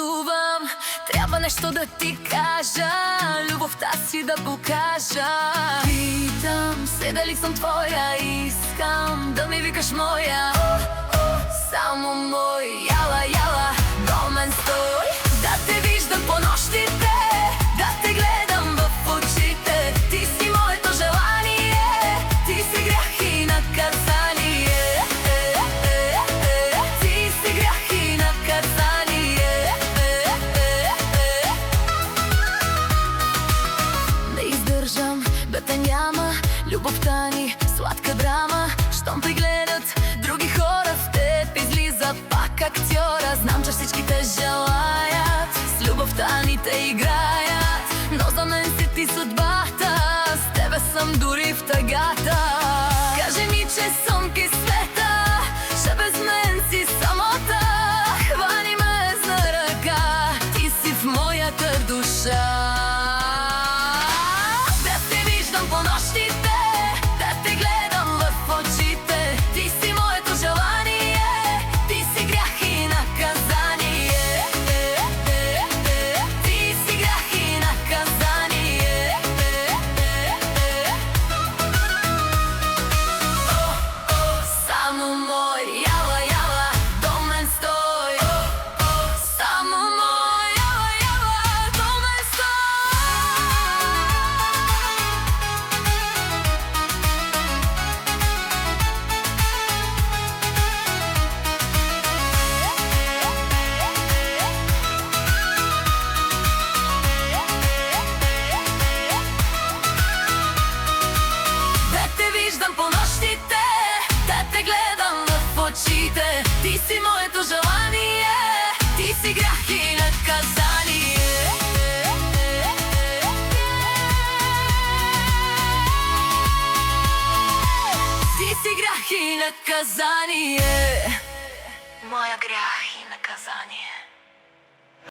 патувам, треба нешто да ти кажа, љубовта си да покажа. Питам се дали сум твоја, искам да ми викаш моја. Само мој, јала, јала, до мен стој. Да те виждам по ноштите, да те гледам в очите. Ти си моето желание, ти си грях и наказание. Ти си грях и наказание. Не издржам, бе те няма, љубовта ни сладка драма. Штом те гледат други хора, в теб излиза пак актьора. Знам, че всички те желаят, с љубовта ни те играят, но за мен си ти судбата, с тебе сам дури в тъгата. Кажи ми, че сум кислета, че без мен си самота. Хвани ме за ръка, ти си в моята душа. Да те виждам по нощите, да те гледам в очите. Ти си моето желание, ти си грях и наказание. Ти си грях и наказание. Само мој, јала, јала, до мен стој. Само мој, јала, јала, до мен стој. Да те виждам по ноштите, да те гледам в очите. Ти си моето желание, ти си грях и наказание. Ти си грях и наказание. Моя грях и наказание.